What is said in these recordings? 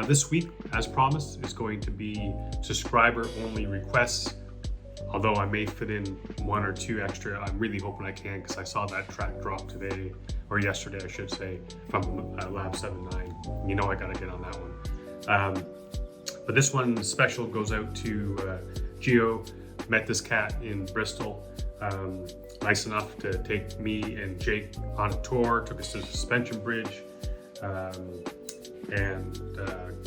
This week, as promised, is going to be subscriber-only requests. Although I may fit in one or two extra, I'm really hoping I can because I saw that track drop today, or yesterday, I should say, from Lab 79. You know I gotta get on that one. But this one special goes out to Geo. Met this cat in Bristol. Nice enough to take me and Jake on a tour, took us to the suspension bridge, and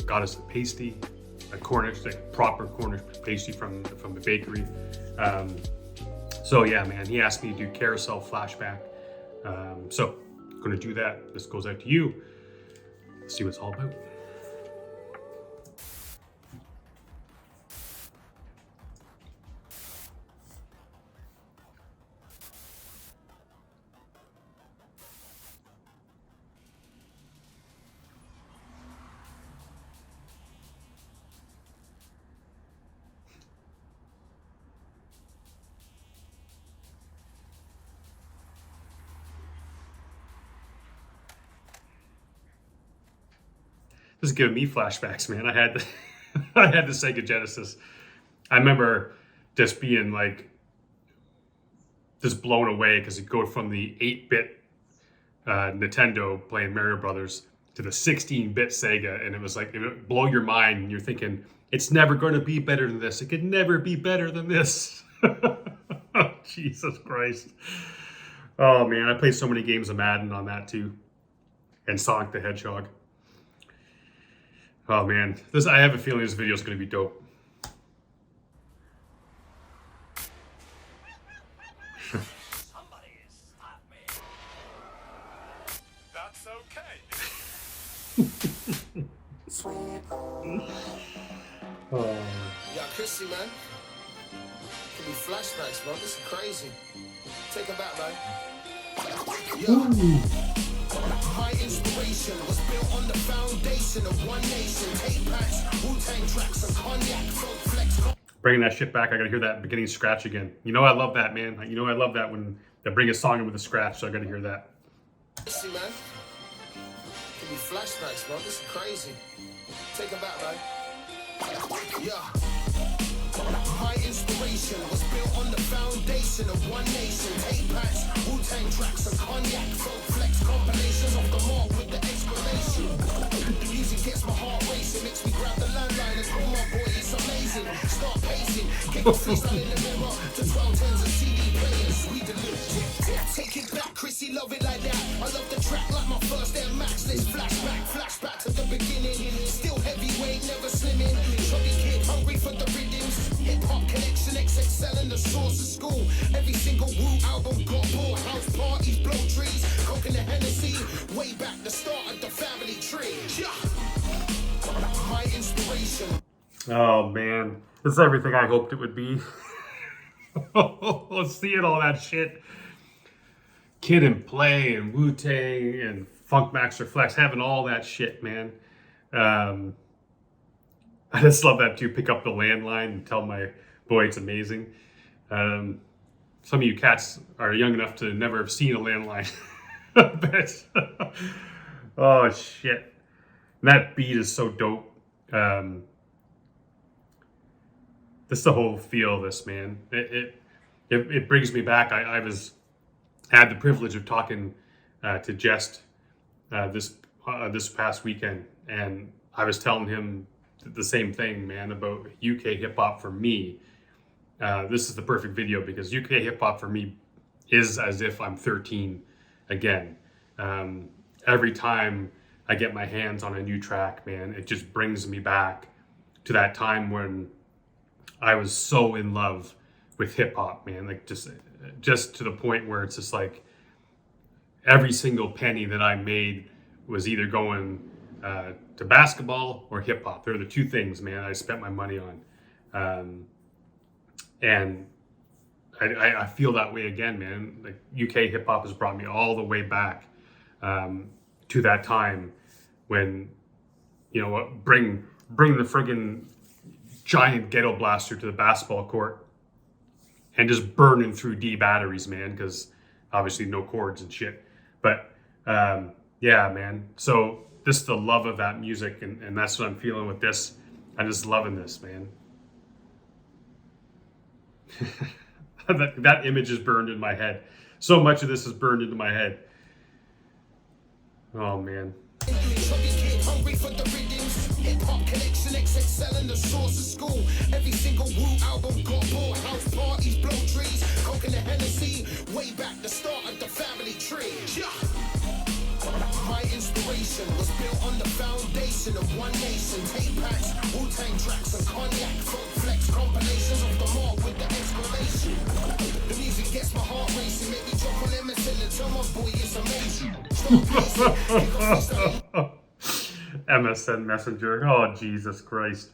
got us a pasty, a Cornish, like proper Cornish pasty from the bakery. So yeah, man, he asked me to do Carasel Flashback. So I'm gonna do that. This goes out to you. Let's see what it's all about. This is giving me flashbacks, man. I had the Sega Genesis. I remember just being like, just blown away because you go from the 8-bit Nintendo playing Mario Brothers to the 16-bit Sega, and it was like, it would blow your mind. And you're thinking, it's never going to be better than this. It could never be better than this. Jesus Christ. Oh man, I played so many games of Madden on that too, and Sonic the Hedgehog. Oh man, I have a feeling this video is going to be dope. Somebody stop me. That's okay. Yeah, Crissy, man. Could be flashbacks, bro. This is crazy. Take it back, man. Yeah. My inspiration was built on the foundation of one nation. Hate packs, Wu-Tang tracks, and cognac, folk flex. Bringing that shit back, I gotta hear that beginning scratch again. You know I love that, man. You know I love that when they bring a song in with a scratch, so I gotta hear that. See, man. Could be flashbacks, bro. This is crazy. Take it back, man. Yeah. My inspiration was built on the foundation of one nation. Hate packs, Wu-Tang tracks, and cognac, folk flex compilations of the mark with the exclamation. The music gets my heart racing, makes me grab the landline and call my boy, it's amazing. Start pacing, get the freestyle in the mirror to 12 tens and CD players. We deliver. Take it back, Crissy, love it like that. I love the track like my first Air Max. This flashback to the beginning. Still heavyweight, never slimming. Chubby kid, hungry for the rhythms. Hip hop connection, XXL and the source of school. Every single Wu album got bought. House parties, blow trees, coking the Hennessy. Way back the start of the family tree. Yeah. My inspiration. Oh man, it's everything I hoped it would be. Seeing all that shit. Kid and Play and Wu-Tang and Funk Master Flex, having all that shit, man. I just love that too. Pick up the landline and tell my boy it's amazing. Some of you cats are young enough to never have seen a landline. But, oh shit. And that beat is so dope. Just the whole feel of this, man. It brings me back. I had the privilege of talking to Jest this past weekend, and I was telling him the same thing, man, about UK hip hop for me. This is the perfect video because UK hip hop for me is as if I'm 13 again. Every time I get my hands on a new track, man, it just brings me back to that time when I was so in love with hip hop, man. Like just to the point where it's just like every single penny that I made was either going to basketball or hip hop. They're the two things, man, I spent my money on. And I feel that way again, man. Like UK hip hop has brought me all the way back to that time when, you know, bring the friggin' giant ghetto blaster to the basketball court and just burning through D batteries, man, because obviously no cords and shit. But yeah, man. So just the love of that music, and that's what I'm feeling with this. I'm just loving this, man. that image is burned in my head. So much of this is burned into my head. Oh man. Hungry for the rhythms, hip-hop connection, XXL and the source of school. Every single Wu album got bought, house parties, blow trees, coke and the Hennessy, way back the start of the family tree. My inspiration was built on the foundation of one nation. Tape packs, Wu-Tang tracks and cognac, folk flex compilations of the mark with the exclamation. The music gets my heart racing, make me drop on MSN and tell my boy it's amazing. Start pacing, kick off freestyle. MSN Messenger. Oh, Jesus Christ.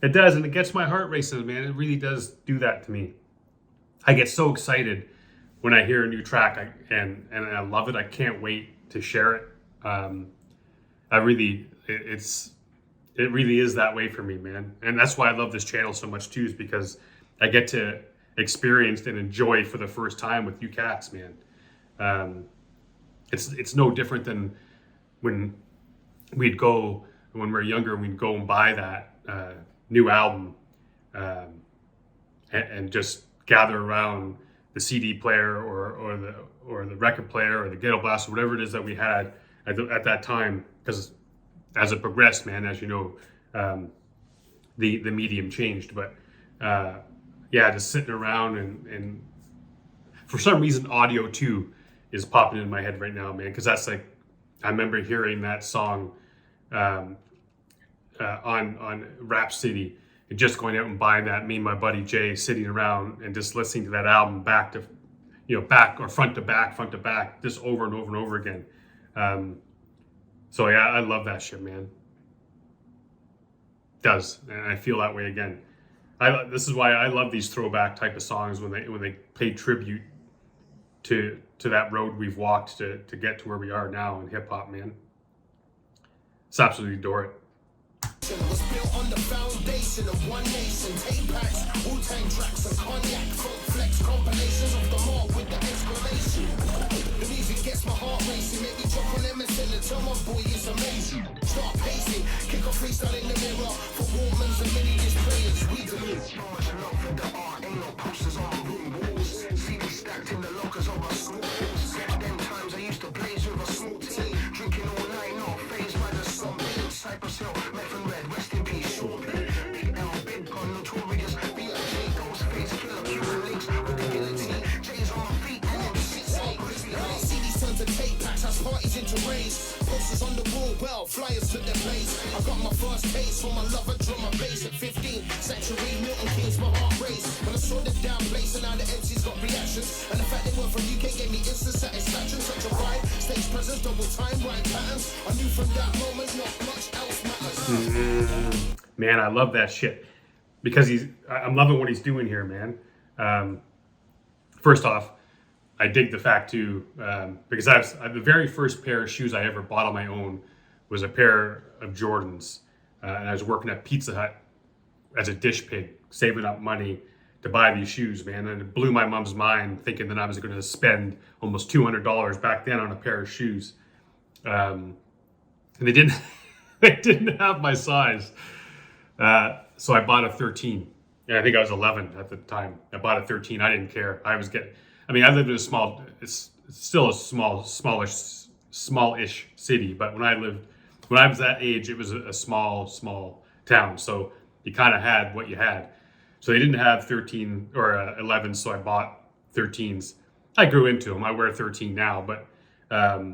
It does, and it gets my heart racing, man. It really does do that to me. I get so excited when I hear a new track, and I love it. I can't wait to share it. It really is that way for me, man. And that's why I love this channel so much too, is because I get to experience and enjoy for the first time with you cats, man. It's no different than when we were younger, we'd go and buy that new album and just gather around the CD player or the record player or the ghetto blaster, whatever it is that we had at that time. Because as it progressed, man, as you know, the medium changed. But yeah, just sitting around and for some reason, audio 2 is popping in my head right now, man. Because that's like, I remember hearing that song on Rap City, and just going out and buying that. Me and my buddy Jay sitting around and just listening to that album back to front to back, just over and over and over again. So yeah, I love that shit, man. It does, and I feel that way again. This is why I love these throwback type of songs when they pay tribute to that road we've walked to get to where we are now in hip hop, man. It's absolutely adore it. Was built on the foundation of one nation. Tape packs, Wu-Tang tracks and cognac, folk flex compilations of the mark with the exclamation. The music gets my heart racing, make me drop on MSN and tell my boy it's amazing. Start pacing, kick off freestyle in the mirror for Walkmans and mini displayers. We do so much love for the art, ain't no posters on my room walls. CD stacked in the lockers of my school halls. Them times I used to blaze with a small team, drinking all night, not phased by the sun. Cypress Hill, Meth and Red, rest in peace, Sean Penn, Big L, Big Pun, Notorious, B.I.G, Ghostface, Killer, Cuban Links, with the guillotine, J's on my feet, and then shit's all crispy. CDs turn to tape packs, house parties into raves, posters on the wall, well, flyers to their place. I got my first taste for my lover, drum and bass at 15, Century, Milton Keynes, my heart raced. When I saw the down place and now the MCs got reactions, and the fact they were from UK gave me instant satisfaction. Such a ride, stage presence, double time, right patterns. I knew from that moment not much else matters. Man, I love that shit because I'm loving what he's doing here, man. First off, I dig the fact too, because the very first pair of shoes I ever bought on my own was a pair of Jordans, and I was working at Pizza Hut as a dish pig, saving up money to buy these shoes, man. And it blew my mom's mind thinking that I was going to spend almost $200 back then on a pair of shoes. And they didn't, they didn't have my size. So I bought a 13. And I think I was 11 at the time. I bought a 13. I didn't care. I lived in a it's still a smallish city. But when I was that age, it was a small town. So you kind of had what you had. So they didn't have 13 or 11, so I bought 13s. I grew into them. I wear 13 now, but I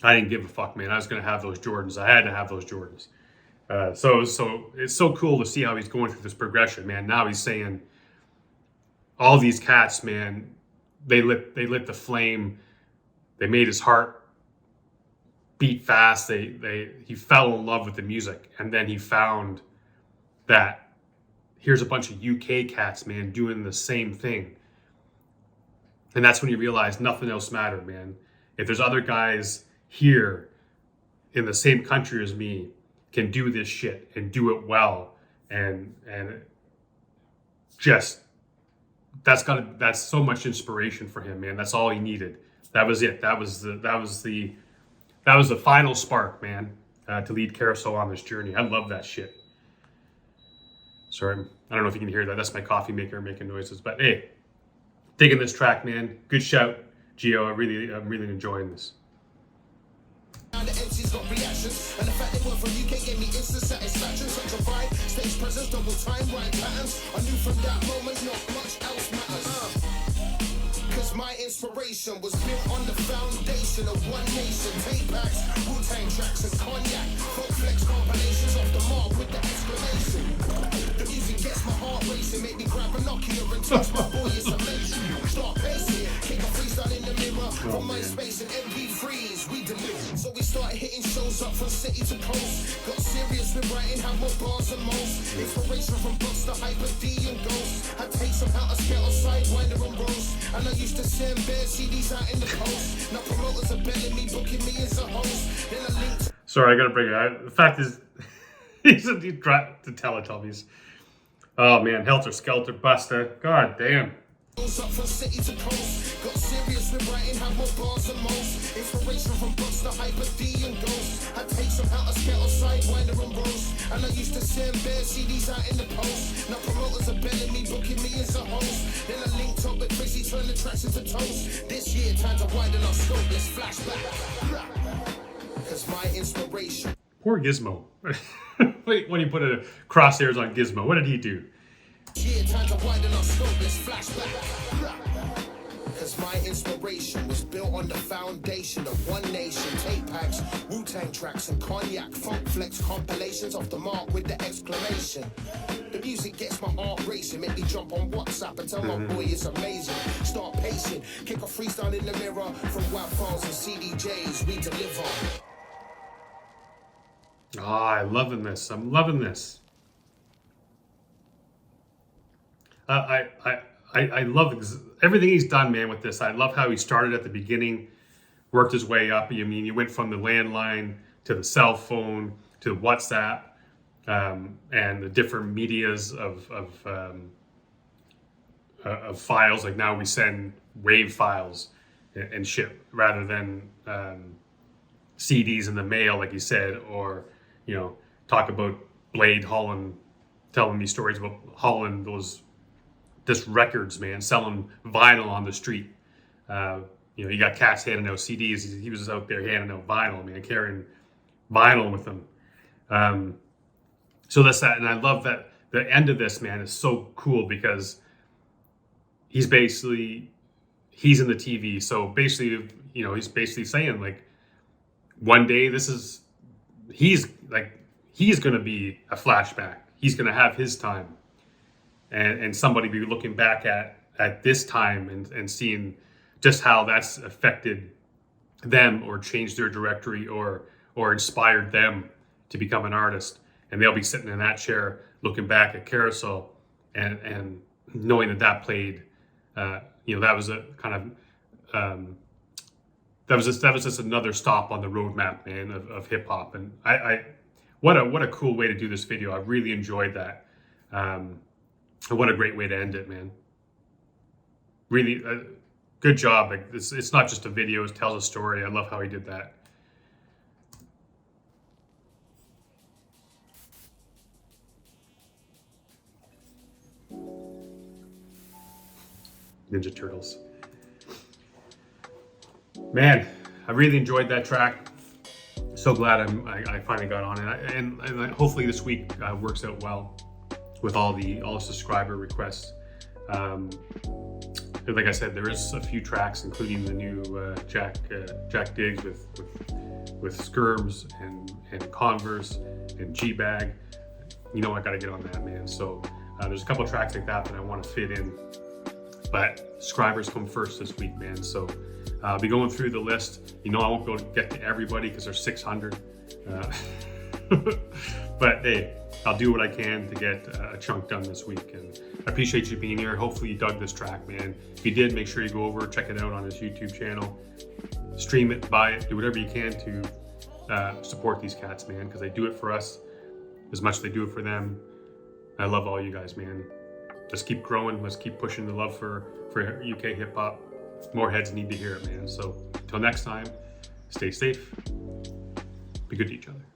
didn't give a fuck, man. I was going to have those Jordans. I had to have those Jordans. So it's so cool to see how he's going through this progression, man. Now he's saying all these cats, man, they lit the flame. They made his heart beat fast. He fell in love with the music, and then he found that here's a bunch of UK cats, man, doing the same thing. And that's when you realize nothing else mattered, man. If there's other guys here in the same country as me can do this shit and do it well, and just that's so much inspiration for him, man. That's all he needed. That was it. That was the that was the final spark, man, to lead Carasel on this journey. I love that shit. Sorry, I don't know if you can hear that. That's my coffee maker making noises. But hey, digging this track, man. Good shout, Gio. I'm really enjoying this. Now the MC's got reactions, and the fact they were from UK gave me instant satisfaction. Such a vibe, stage presence, double time, right patterns. I knew from that moment not much else matters. Cause my inspiration was built on the foundation of one nation. Tape packs, Wu-Tang tracks, and cognac. Folk flex compilations off the mark with the exclamation. The music gets my heart racing, make me grab a Nokia and touch my boy, it's amazing. Start pacing, kick a freestyle in the mirror. From MySpace and MP3s, we deliver. So we started hitting shows up from city to coast. Got serious with writing, have more bars than most. Inspiration from Buster, Hyper D and Ghost. I take some out of scale, Sidewinder and Rose. And I used to send bare CDs out in the post. Now promoters are belling me, booking me as a host. Then I linked. Sorry, I gotta bring it out. The fact is, he's tried to Teletubbies. Oh man, Helter Skelter, Buster. God damn. Up from city to coast. Got serious with writing, have more bars than most. Inspiration from Buster, Hyper D and Ghost. I take some out of scale, Sidewinder and Rose. And I used to send bare CDs out in the post. Now promoters are belling me, booking me as a host. Then I linked up with Crissy, turn the tracks into toast. This year, time to widen our scope, let's flashback. Cause my inspiration. Poor Gizmo. When you put a crosshairs on Gizmo, what did he do? Yeah, time to widen our scope, let's flashback. Cause my inspiration was built on the foundation of one nation. Tape packs, Wu-Tang tracks, and cognac. Funk flex compilations off the mark with the exclamation. The music gets my heart racing, make me jump on WhatsApp and tell my boy it's amazing. Start pacing, kick a freestyle in the mirror. From WAP files and CDJs, we deliver. I'm loving this. I'm loving this. I love everything he's done, man, with this. I love how he started at the beginning, worked his way up. I mean, you went from the landline to the cell phone to WhatsApp, and the different medias of files. Like now we send WAV files and ship rather than CDs in the mail, like you said, or talk about Blade Holland telling me stories about Holland, this records, man, selling vinyl on the street. You got cats handing out CDs. He was out there handing out vinyl, man, carrying vinyl with him. So that's that. And I love that the end of this, man, is so cool because he's in the TV. So basically, he's basically saying like, one day he's going to be a flashback. He's going to have his time. And somebody be looking back at this time and seeing just how that's affected them or changed their directory or inspired them to become an artist. And they'll be sitting in that chair looking back at Carasel and knowing that played, that was a kind of, that was just another stop on the roadmap, man, of hip hop. And what a cool way to do this video. I really enjoyed that. What a great way to end it, man. Really, good job. Like it's not just a video, it tells a story. I love how he did that. Ninja Turtles. Man, I really enjoyed that track. So glad I finally got on it, and hopefully this week works out well with all the subscriber requests. Like I said, there is a few tracks, including the new Jack Diggs with Skirms and Converse and G-Bag. I got to get on that, man. So there's a couple of tracks like that I want to fit in. But subscribers come first this week, man. So I'll be going through the list. I won't be able to get to everybody because there's 600. But hey, I'll do what I can to get a chunk done this week. And I appreciate you being here. Hopefully you dug this track, man. If you did, make sure you go over, check it out on his YouTube channel. Stream it, buy it, do whatever you can to support these cats, man, because they do it for us as much as they do it for them. I love all you guys, man. Let's keep growing. Let's keep pushing the love for UK hip hop. More heads need to hear it, man. So until next time, stay safe. Be good to each other.